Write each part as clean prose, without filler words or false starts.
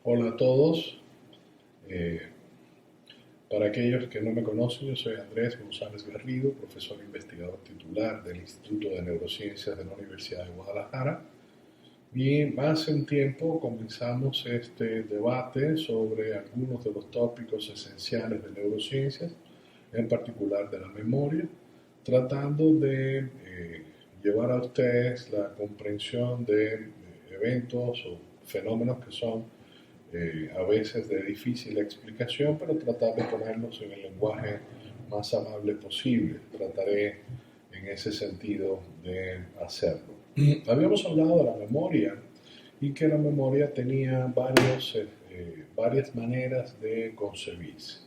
Hola a todos. Eh, para aquellos que no me conocen, yo soy Andrés González Garrido, profesor investigador titular del Instituto de Neurociencias de la Universidad de Guadalajara. Y hace un tiempo comenzamos este debate sobre algunos de los tópicos esenciales de neurociencias, en particular de la memoria, tratando de llevar a ustedes la comprensión de eventos o fenómenos que son a veces de difícil explicación, pero tratar de ponerlos en el lenguaje más amable posible. Trataré en ese sentido de hacerlo. Habíamos hablado de la memoria y que la memoria tenía varias maneras de concebirse.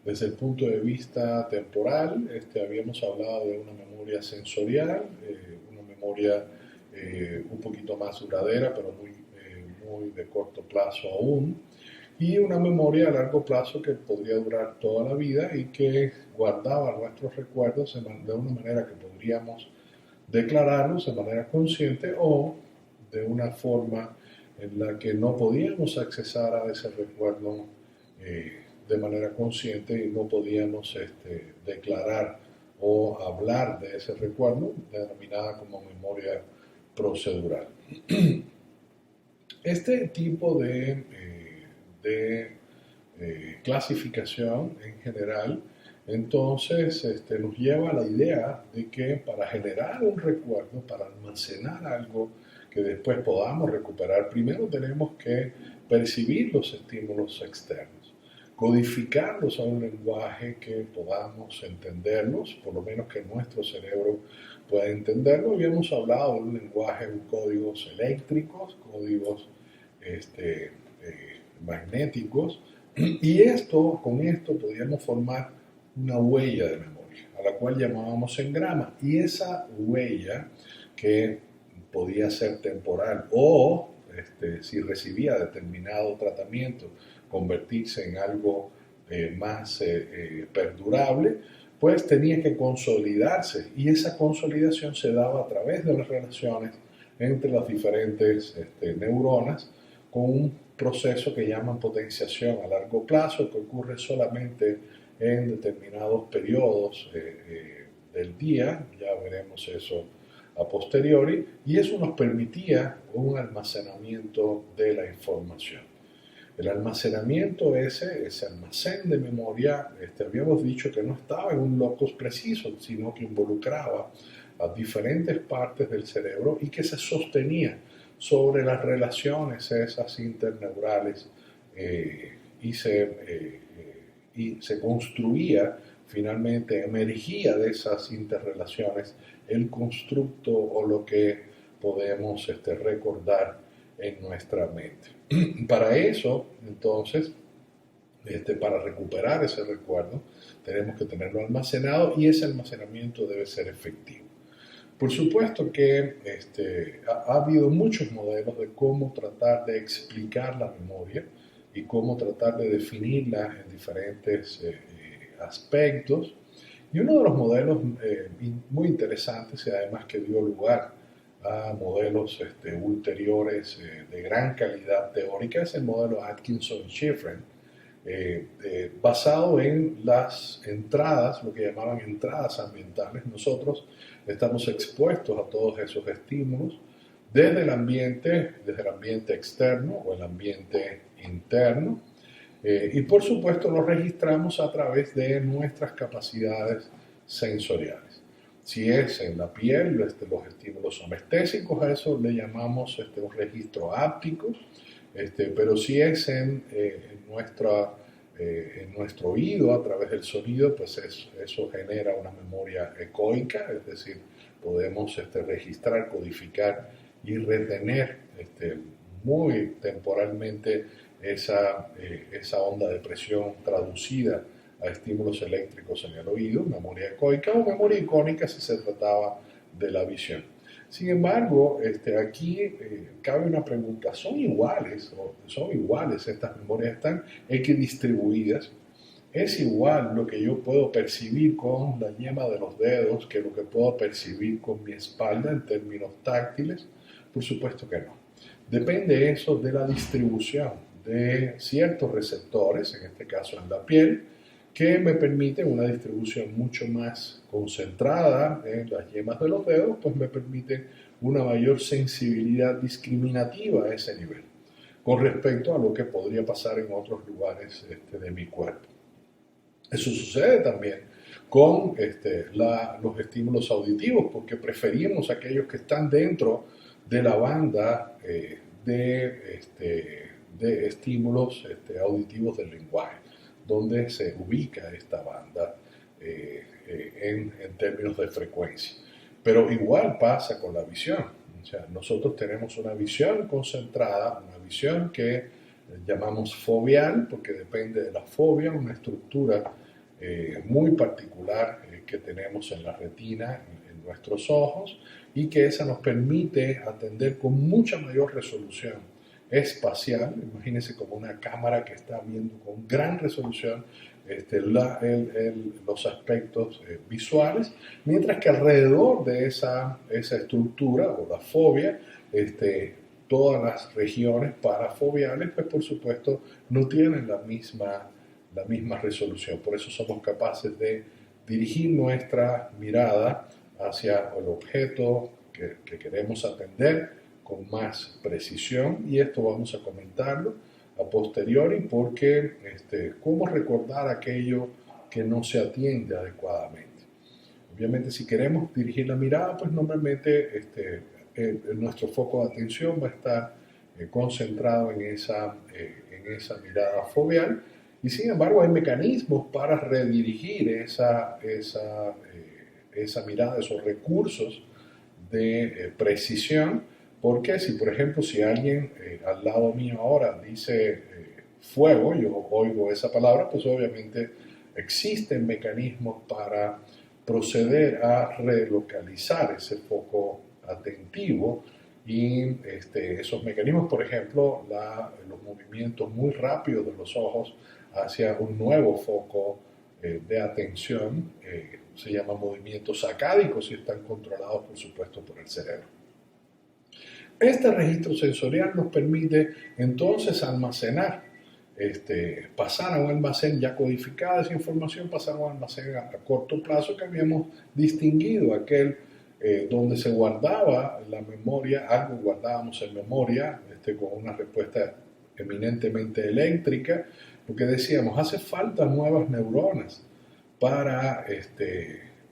Desde el punto de vista temporal, habíamos hablado de una memoria sensorial, una memoria un poquito más duradera, pero muy de corto plazo aún, y una memoria a largo plazo que podría durar toda la vida y que guardaba nuestros recuerdos de una manera que podríamos declararlos de manera consciente o de una forma en la que no podíamos accesar a ese recuerdo de manera consciente y no podíamos declarar o hablar de ese recuerdo, denominada como memoria procedural. Este tipo de clasificación en general, entonces nos lleva a la idea de que para generar un recuerdo, para almacenar algo que después podamos recuperar, primero tenemos que percibir los estímulos externos, codificarlos a un lenguaje que podamos entenderlos, por lo menos que nuestro cerebro pueda entenderlo. Habíamos hablado de un lenguaje, de códigos eléctricos, códigos magnéticos, y con esto podíamos formar una huella de memoria, a la cual llamábamos engrama, y esa huella que podía ser temporal o si recibía determinado tratamiento, convertirse en algo más perdurable, pues tenía que consolidarse, y esa consolidación se daba a través de las relaciones entre las diferentes neuronas, con un proceso que llaman potenciación a largo plazo, que ocurre solamente en determinados periodos del día. Ya veremos eso a posteriori, y eso nos permitía un almacenamiento de la información. El almacenamiento ese almacén de memoria, habíamos dicho que no estaba en un locus preciso, sino que involucraba a diferentes partes del cerebro y que se sostenía sobre las relaciones esas interneurales, y se construía, finalmente emergía de esas interrelaciones el constructo o lo que podemos recordar en nuestra mente. Para eso, entonces, para recuperar ese recuerdo, tenemos que tenerlo almacenado, y ese almacenamiento debe ser efectivo. Por supuesto que ha habido muchos modelos de cómo tratar de explicar la memoria y cómo tratar de definirla en diferentes aspectos. Y uno de los modelos muy interesantes, y además que dio lugar a modelos ulteriores de gran calidad teórica, es el modelo Atkinson-Shiffrin, basado en las entradas, lo que llamaban entradas ambientales. Nosotros estamos expuestos a todos esos estímulos desde el ambiente externo o el ambiente interno, y por supuesto lo registramos a través de nuestras capacidades sensoriales. Si es en la piel, los estímulos somestésicos, a eso le llamamos un registro áptico, pero si es en nuestro oído, a través del sonido, pues eso genera una memoria ecoica, es decir, podemos registrar, codificar y retener muy temporalmente esa onda de presión traducida a estímulos eléctricos en el oído, memoria ecoica, o memoria icónica si se trataba de la visión. Sin embargo, aquí cabe una pregunta: ¿son iguales? ¿Son iguales estas memorias? ¿Están equidistribuidas? ¿Es igual lo que yo puedo percibir con la yema de los dedos que lo que puedo percibir con mi espalda en términos táctiles? Por supuesto que no. Depende eso de la distribución de ciertos receptores, en este caso en la piel, que me permiten una distribución mucho más concentrada en las yemas de los dedos, pues me permiten una mayor sensibilidad discriminativa a ese nivel, con respecto a lo que podría pasar en otros lugares de mi cuerpo. Eso sucede también con los estímulos auditivos, porque preferimos aquellos que están dentro de la banda de estímulos auditivos del lenguaje, donde se ubica esta banda en términos de frecuencia. Pero igual pasa con la visión. O sea, nosotros tenemos una visión concentrada, una visión que llamamos foveal, porque depende de la fobia, una estructura muy particular que tenemos en la retina, en nuestros ojos, y que esa nos permite atender con mucha mayor resolución espacial. Imagínense como una cámara que está viendo con gran resolución los aspectos visuales, mientras que alrededor de esa estructura o la fobia, todas las regiones parafobiales, pues por supuesto no tienen la misma resolución. Por eso somos capaces de dirigir nuestra mirada hacia el objeto que queremos atender con más precisión, y esto vamos a comentarlo a posteriori, porque cómo recordar aquello que no se atiende adecuadamente. Obviamente, si queremos dirigir la mirada, pues normalmente nuestro foco de atención va a estar concentrado en esa mirada foveal, y sin embargo hay mecanismos para redirigir esa mirada, esos recursos de precisión, porque si por ejemplo si alguien al lado mío ahora dice fuego, yo oigo esa palabra, pues obviamente existen mecanismos para proceder a relocalizar ese foco atentivo, y esos mecanismos, por ejemplo, los movimientos muy rápidos de los ojos hacia un nuevo foco de atención, se llaman movimientos sacádicos y están controlados, por supuesto, por el cerebro. Este registro sensorial nos permite entonces almacenar, pasar a un almacén ya codificada esa información, pasar a un almacén a corto plazo que habíamos distinguido, aquel donde se guardaba la memoria, algo guardábamos en memoria con una respuesta eminentemente eléctrica, porque decíamos, hace falta nuevas neuronas para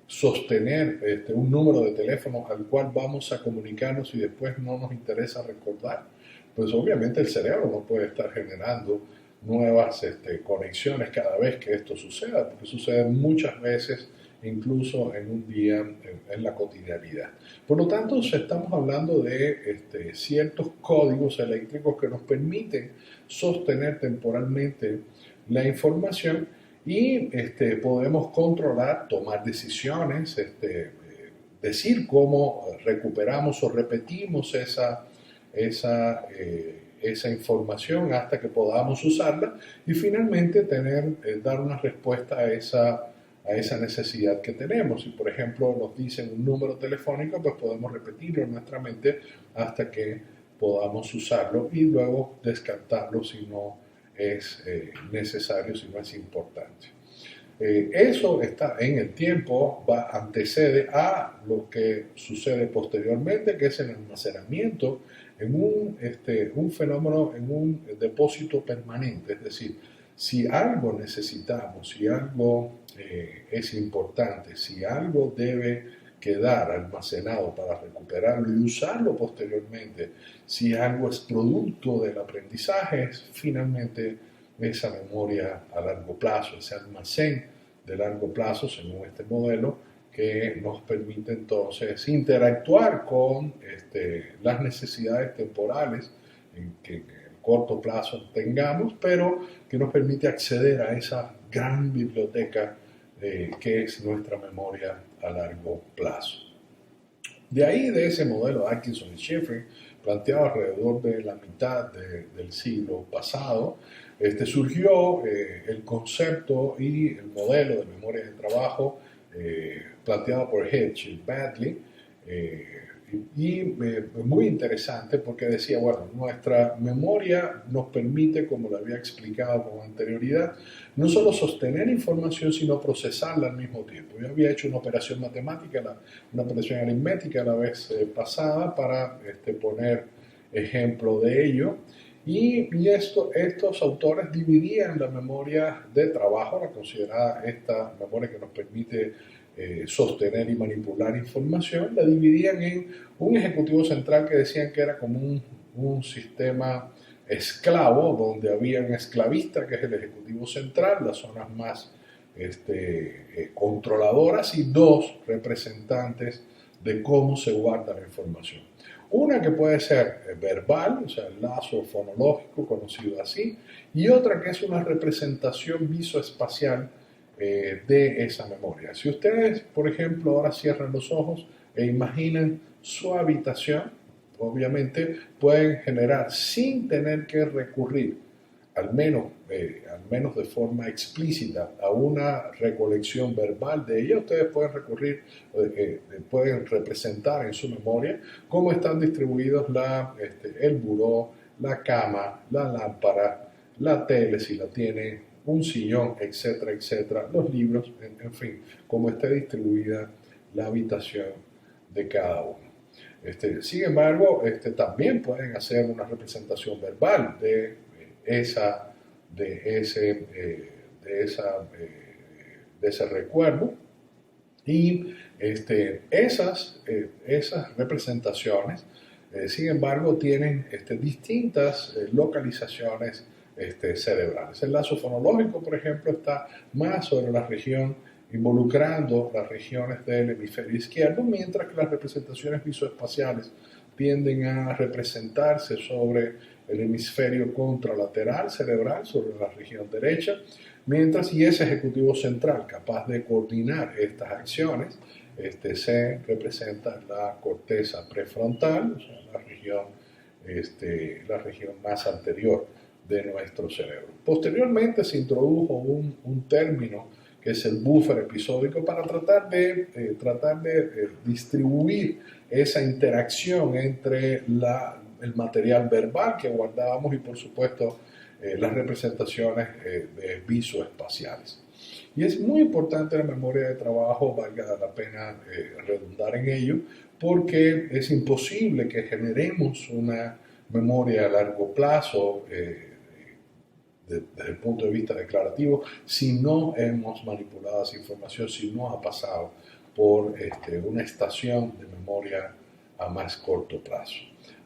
sostener un número de teléfono al cual vamos a comunicarnos y después no nos interesa recordar. Pues obviamente el cerebro no puede estar generando nuevas conexiones cada vez que esto suceda, porque sucede muchas veces, incluso en un día, en la cotidianidad. Por lo tanto, estamos hablando de ciertos códigos eléctricos que nos permiten sostener temporalmente la información, y podemos controlar, tomar decisiones, decir cómo recuperamos o repetimos esa información hasta que podamos usarla, y finalmente dar una respuesta a esa necesidad que tenemos. Si por ejemplo nos dicen un número telefónico, pues podemos repetirlo en nuestra mente hasta que podamos usarlo y luego descartarlo si no es necesario, si no es importante. Eso está en el tiempo, antecede a lo que sucede posteriormente, que es el almacenamiento en un fenómeno, en un depósito permanente. Es decir, si algo necesitamos, si algo es importante, si algo debe quedar almacenado para recuperarlo y usarlo posteriormente, si algo es producto del aprendizaje, es finalmente esa memoria a largo plazo, ese almacén de largo plazo, según este modelo, que nos permite entonces interactuar con las necesidades temporales que en el corto plazo tengamos, pero que nos permite acceder a esa gran biblioteca que es nuestra memoria a largo plazo. De ahí, de ese modelo Atkinson y Shiffrin, planteado alrededor de la mitad del siglo pasado, surgió el concepto y el modelo de memoria de trabajo planteado por Hedge y Badley, muy interesante porque decía, bueno, nuestra memoria nos permite, como lo había explicado con anterioridad, no solo sostener información, sino procesarla al mismo tiempo. Yo había hecho una operación matemática, una operación aritmética la vez pasada para poner ejemplo de ello. Estos autores dividían la memoria de trabajo, la considerada esta memoria que nos permite sostener y manipular información, la dividían en un ejecutivo central que decían que era como un sistema esclavo, donde había un esclavista, que es el ejecutivo central, las zonas más controladoras, y dos representantes de cómo se guarda la información. Una que puede ser verbal, o sea, el lazo fonológico, conocido así, y otra que es una representación visoespacial de esa memoria. Si ustedes, por ejemplo, ahora cierran los ojos e imaginan su habitación, obviamente pueden generar, sin tener que recurrir, al menos de forma explícita, a una recolección verbal de ella, ustedes pueden recurrir, pueden representar en su memoria cómo están distribuidos el buró, la cama, la lámpara, la tele si la tiene, un sillón, etcétera, etcétera, los libros, en fin, cómo está distribuida la habitación de cada uno. Sin embargo, también pueden hacer una representación verbal de ese recuerdo, y esas representaciones, sin embargo, tienen distintas localizaciones cerebrales. El lazo fonológico, por ejemplo, está más sobre la región, involucrando las regiones del hemisferio izquierdo, mientras que las representaciones visoespaciales tienden a representarse sobre el hemisferio contralateral cerebral, sobre la región derecha, mientras y ese ejecutivo central, capaz de coordinar estas acciones, se representa en la corteza prefrontal, o sea, la región más anterior de nuestro cerebro. Posteriormente se introdujo un término que es el buffer episódico, para tratar de distribuir esa interacción entre el material verbal que guardábamos y, por supuesto, las representaciones visoespaciales. Y es muy importante la memoria de trabajo, valga la pena redundar en ello, porque es imposible que generemos una memoria a largo plazo desde el punto de vista declarativo si no hemos manipulado esa información, si no ha pasado por una estación de memoria a más corto plazo.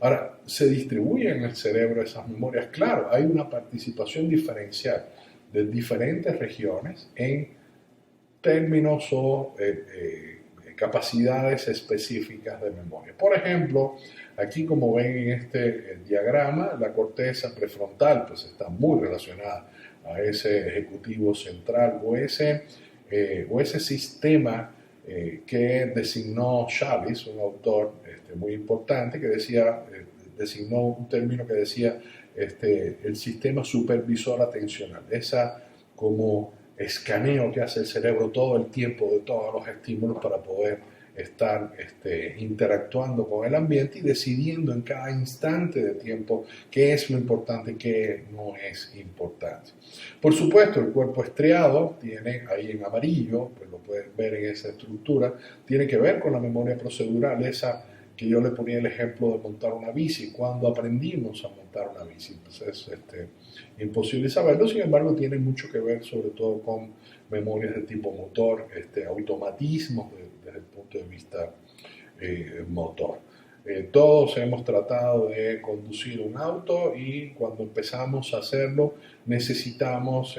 Ahora, ¿se distribuyen en el cerebro esas memorias? Claro, hay una participación diferencial de diferentes regiones en términos o capacidades específicas de memoria. Por ejemplo, aquí, como ven en este diagrama, la corteza prefrontal pues está muy relacionada a ese ejecutivo central o ese sistema que designó Chavez, un autor muy importante, que designó un término que decía el sistema supervisor atencional, esa como escaneo que hace el cerebro todo el tiempo de todos los estímulos para poder estar interactuando con el ambiente y decidiendo en cada instante de tiempo qué es lo importante y qué no es importante. Por supuesto, el cuerpo estriado tiene ahí en amarillo, pues lo pueden ver en esa estructura, tiene que ver con la memoria procedural, esa que yo le ponía el ejemplo de montar una bici. Cuando aprendimos a montar una bici, pues es imposible saberlo, sin embargo tiene mucho que ver sobre todo con memorias de tipo motor, automatismos desde el punto de vista motor. Todos hemos tratado de conducir un auto y cuando empezamos a hacerlo necesitamos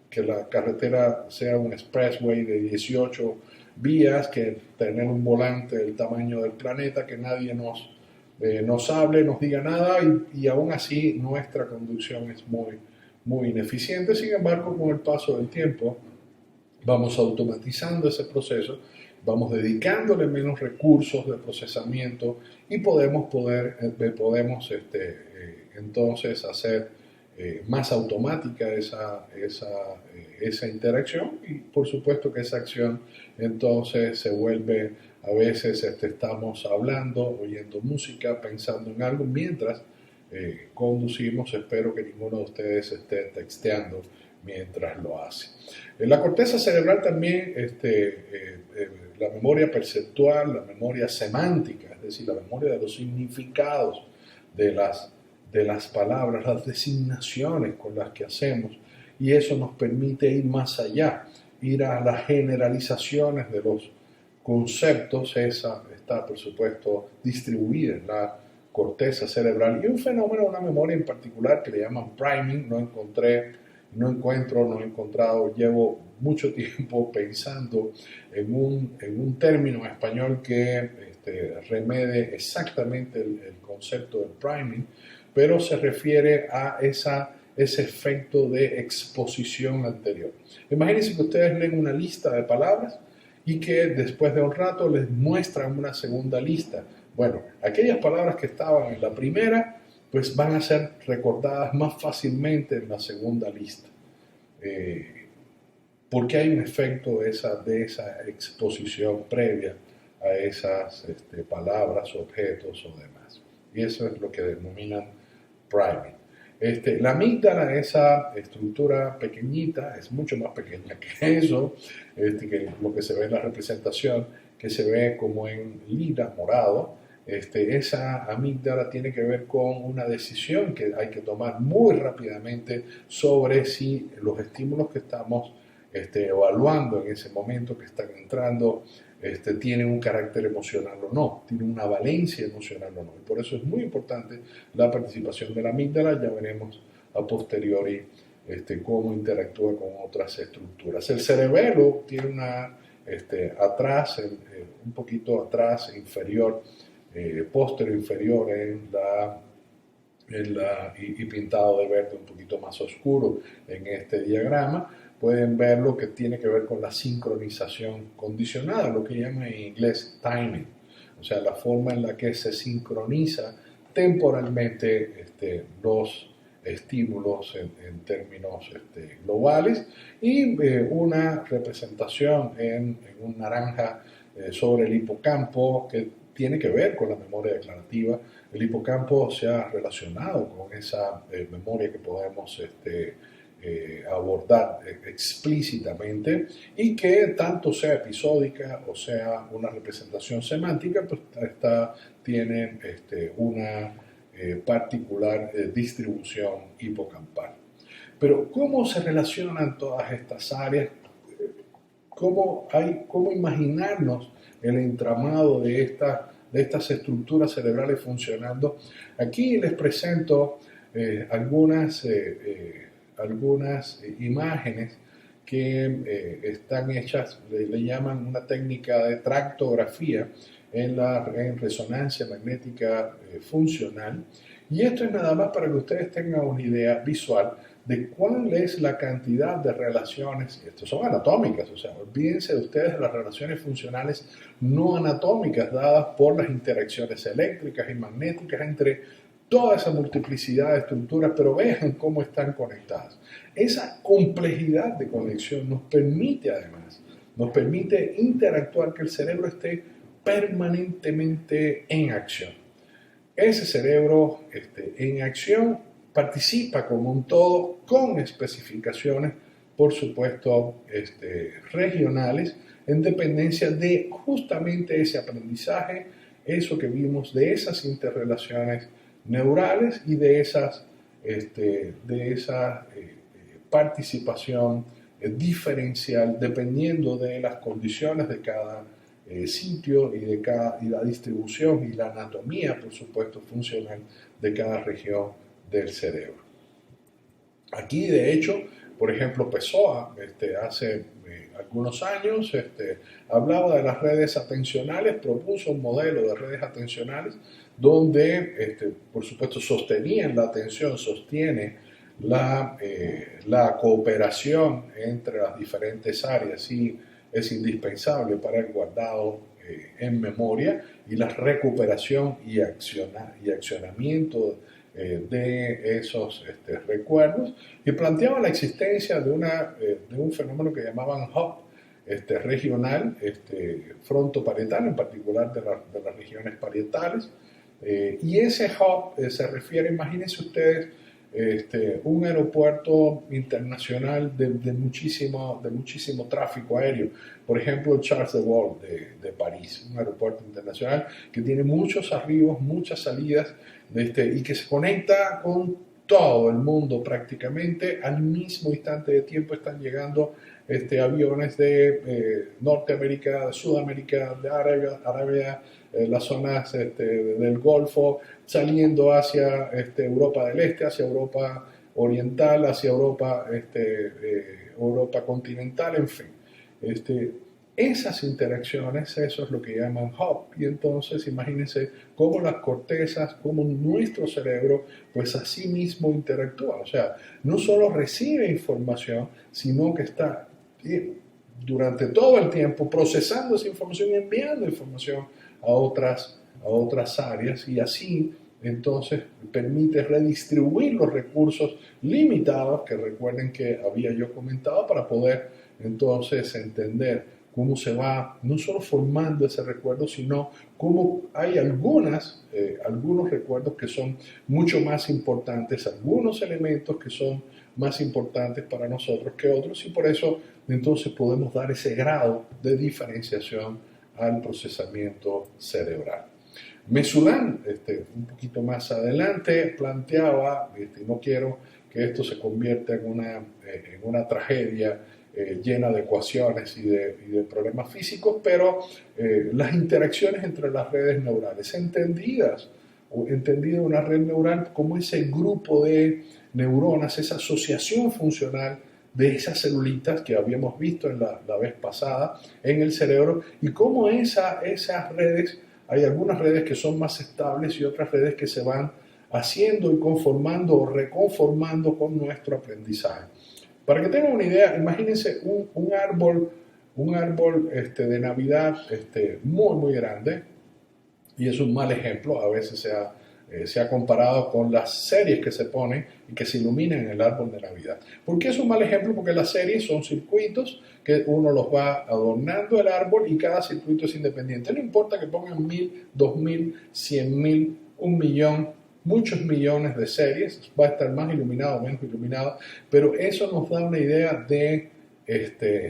que la carretera sea un expressway de 18 vías, que tener un volante del tamaño del planeta, que nadie nos hable, nos diga nada, y aún así nuestra conducción es muy ineficiente. Sin embargo, con el paso del tiempo vamos automatizando ese proceso, vamos dedicándole menos recursos de procesamiento y podemos entonces hacer más automática esa interacción, y por supuesto que esa acción entonces se vuelve, a veces estamos hablando, oyendo música, pensando en algo mientras conducimos. Espero que ninguno de ustedes esté texteando mientras lo hace. En la corteza cerebral también la memoria perceptual, la memoria semántica, es decir, la memoria de los significados de las palabras, las designaciones con las que hacemos, y eso nos permite ir más allá, ir a las generalizaciones de los conceptos. Esa está, por supuesto, distribuida en la corteza cerebral, y un fenómeno, una memoria en particular que le llaman priming. No he encontrado, llevo mucho tiempo pensando en un término en español que remede exactamente el concepto del priming, pero se refiere a ese efecto de exposición anterior. Imagínense que ustedes leen una lista de palabras y que después de un rato les muestran una segunda lista. Bueno, aquellas palabras que estaban en la primera, pues van a ser recordadas más fácilmente en la segunda lista, porque hay un efecto de esa exposición previa a esas palabras, objetos o demás. Y eso es lo que denominan priming. La amígdala, esa estructura pequeñita, es mucho más pequeña que eso, que lo que se ve en la representación, que se ve como en lila, morado. Esa amígdala tiene que ver con una decisión que hay que tomar muy rápidamente sobre si los estímulos que estamos evaluando en ese momento, que están entrando, tienen un carácter emocional o no, tienen una valencia emocional o no. Y por eso es muy importante la participación de la amígdala. Ya veremos a posteriori cómo interactúa con otras estructuras. El cerebelo tiene un poquito atrás, inferior, posterior inferior y pintado de verde un poquito más oscuro en este diagrama. Pueden ver lo que tiene que ver con la sincronización condicionada, lo que llaman en inglés timing, o sea, la forma en la que se sincroniza temporalmente los estímulos en términos globales, y una representación en un naranja sobre el hipocampo, que tiene que ver con la memoria declarativa. El hipocampo se ha relacionado con esa memoria que podemos abordar explícitamente, y que tanto sea episódica o sea una representación semántica, pues tienen una particular distribución hipocampal. Pero ¿cómo se relacionan todas estas áreas? ¿Cómo imaginarnos el entramado de estas estructuras cerebrales funcionando? Aquí les presento algunas imágenes que están hechas, le llaman una técnica de tractografía en resonancia magnética funcional, y esto es nada más para que ustedes tengan una idea visual de cuál es la cantidad de relaciones. Estas son anatómicas, o sea, olvídense de ustedes de las relaciones funcionales no anatómicas dadas por las interacciones eléctricas y magnéticas entre toda esa multiplicidad de estructuras, pero vean cómo están conectadas. Esa complejidad de conexión nos permite interactuar, que el cerebro esté permanentemente en acción. Ese cerebro en acción participa como un todo, con especificaciones, por supuesto, regionales, en dependencia de justamente ese aprendizaje, eso que vimos de esas interrelaciones neurales y de esa participación diferencial, dependiendo de las condiciones de cada sitio y la distribución y la anatomía, por supuesto, funcional de cada región del cerebro. Aquí, de hecho, por ejemplo, Pessoa, hace algunos años, hablaba de las redes atencionales, propuso un modelo de redes atencionales donde, por supuesto, sostenían la atención, sostiene la cooperación entre las diferentes áreas, y es indispensable para el guardado en memoria y la recuperación y accionamiento de esos recuerdos, y planteaba la existencia de un fenómeno que llamaban hub regional, frontoparietal, en particular de las regiones parietales. Y ese hub se refiere, imagínense ustedes, un aeropuerto internacional de muchísimo tráfico aéreo. Por ejemplo, el Charles de Gaulle de París, un aeropuerto internacional que tiene muchos arribos, muchas salidas, y que se conecta con todo el mundo prácticamente. Al mismo instante de tiempo están llegando aviones de Norteamérica, de Sudamérica, de Arabia, las zonas del Golfo, saliendo hacia Europa del Este, hacia Europa Oriental, hacia Europa, Europa continental, en fin. Esas interacciones, eso es lo que llaman hub. Y entonces imagínense cómo las cortezas, cómo nuestro cerebro, pues así mismo interactúa. O sea, no solo recibe información, sino que está durante todo el tiempo procesando esa información y enviando información a otras áreas, y así entonces permite redistribuir los recursos limitados que recuerden que había yo comentado, para poder entonces entender cómo se va no solo formando ese recuerdo, sino cómo hay algunos recuerdos que son mucho más importantes, algunos elementos que son más importantes para nosotros que otros, y por eso entonces podemos dar ese grado de diferenciación al procesamiento cerebral. Mesudan, un poquito más adelante, planteaba, no quiero que esto se convierta en una tragedia llena de ecuaciones y de problemas físicos, pero las interacciones entre las redes neurales, entendida una red neural como ese grupo de neuronas, esa asociación funcional de esas celulitas que habíamos visto en la vez pasada en el cerebro, y cómo esas redes, hay algunas redes que son más estables y otras redes que se van haciendo y conformando o reconformando con nuestro aprendizaje. Para que tengan una idea, imagínense un árbol de Navidad muy grande, y es un mal ejemplo. A veces se ha comparado con las series que se ponen y que se iluminan en el árbol de Navidad. ¿Por qué es un mal ejemplo? Porque las series son circuitos que uno los va adornando el árbol, y cada circuito es independiente. No importa que pongan 1000, 2000, 100.000, 1.000.000, muchos millones de series, va a estar más iluminado o menos iluminado, pero eso nos da una idea de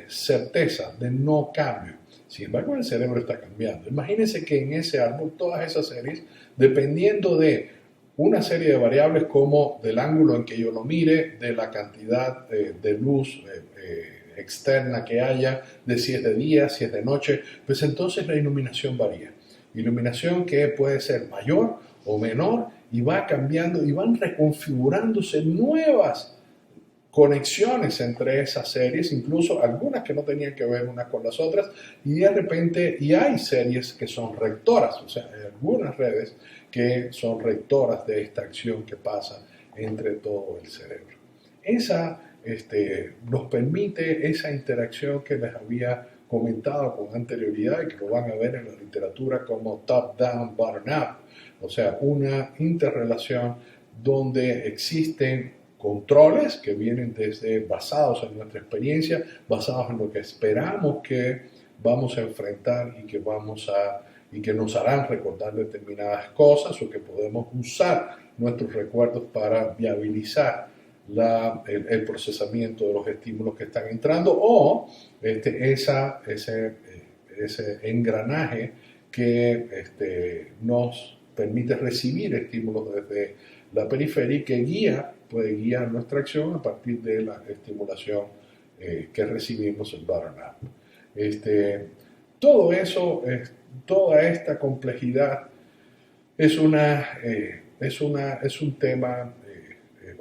certeza, de no cambio. Sin embargo, el cerebro está cambiando. Imagínense que en ese árbol, todas esas series, dependiendo de una serie de variables como del ángulo en que yo lo mire, de la cantidad de luz externa que haya, de si es de día, si es de noche, pues entonces la iluminación varía. Iluminación que puede ser mayor o menor, y va cambiando y van reconfigurándose nuevas conexiones entre esas series, incluso algunas que no tenían que ver unas con las otras, y de repente hay series que son rectoras. O sea, hay algunas redes que son rectoras de esta acción que pasa entre todo el cerebro. Esa nos permite esa interacción que les había comentado con anterioridad, y que lo van a ver en la literatura como top-down, bottom-up, o sea, una interrelación donde existen controles que vienen basados en nuestra experiencia, basados en lo que esperamos que vamos a enfrentar y que nos harán recordar determinadas cosas, o que podemos usar nuestros recuerdos para viabilizar el procesamiento de los estímulos que están entrando, o ese engranaje que nos permite recibir estímulos desde la periferia, y que puede guiar nuestra acción a partir de la estimulación que recibimos en bottom-up. Todo eso, toda esta complejidad es un tema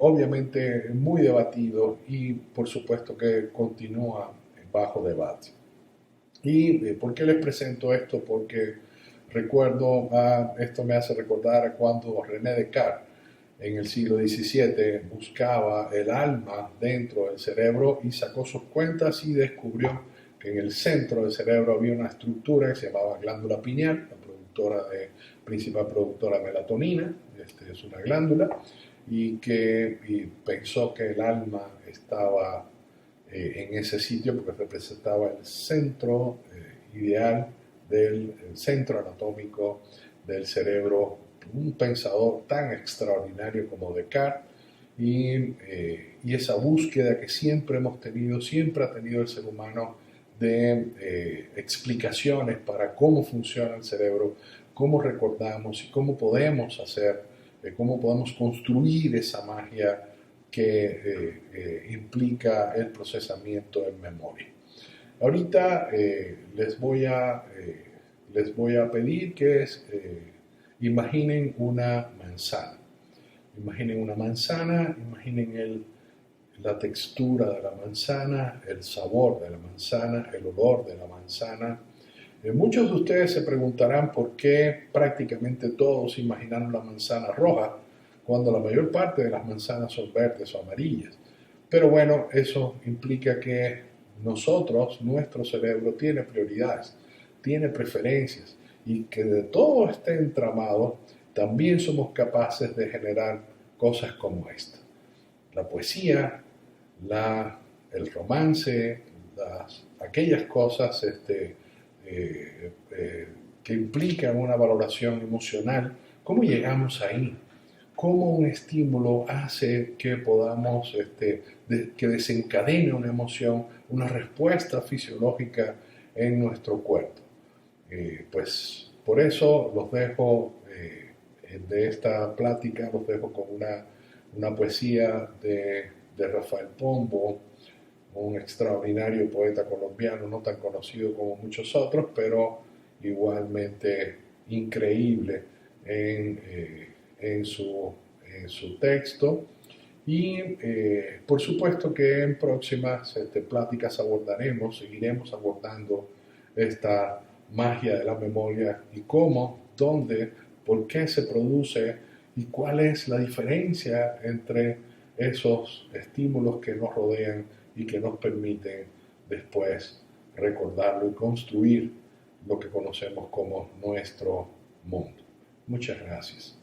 obviamente muy debatido, y por supuesto que continúa bajo debate. ¿Y por qué les presento esto? Porque esto me hace recordar a cuando René Descartes en el siglo XVII buscaba el alma dentro del cerebro, y sacó sus cuentas y descubrió que en el centro del cerebro había una estructura que se llamaba glándula pineal, la productora principal productora de melatonina, es una glándula, y pensó que el alma estaba en ese sitio porque representaba el centro ideal el centro anatómico del cerebro, un pensador tan extraordinario como Descartes, y esa búsqueda que siempre hemos tenido, siempre ha tenido el ser humano de explicaciones para cómo funciona el cerebro, cómo recordamos y cómo podemos hacer, cómo podemos construir esa magia que implica el procesamiento en memoria. Ahorita les voy a pedir que imaginen una manzana. Imaginen una manzana, imaginen la textura de la manzana, el sabor de la manzana, el olor de la manzana. Muchos de ustedes se preguntarán por qué prácticamente todos imaginaron la manzana roja cuando la mayor parte de las manzanas son verdes o amarillas. Pero bueno, eso implica que nuestro cerebro tiene prioridades, tiene preferencias, y que de todo este entramado también somos capaces de generar cosas como esta. La poesía, el romance, aquellas cosas que implican una valoración emocional. ¿Cómo llegamos ahí? ¿Cómo un estímulo hace que podamos, que desencadene una emoción, una respuesta fisiológica en nuestro cuerpo? Pues por eso los dejo de esta plática, los dejo con una poesía de Rafael Pombo, un extraordinario poeta colombiano, no tan conocido como muchos otros, pero igualmente increíble en su texto. Y por supuesto que en próximas pláticas seguiremos abordando esta magia de la memoria y cómo, dónde, por qué se produce y cuál es la diferencia entre esos estímulos que nos rodean y que nos permiten después recordarlo y construir lo que conocemos como nuestro mundo. Muchas gracias.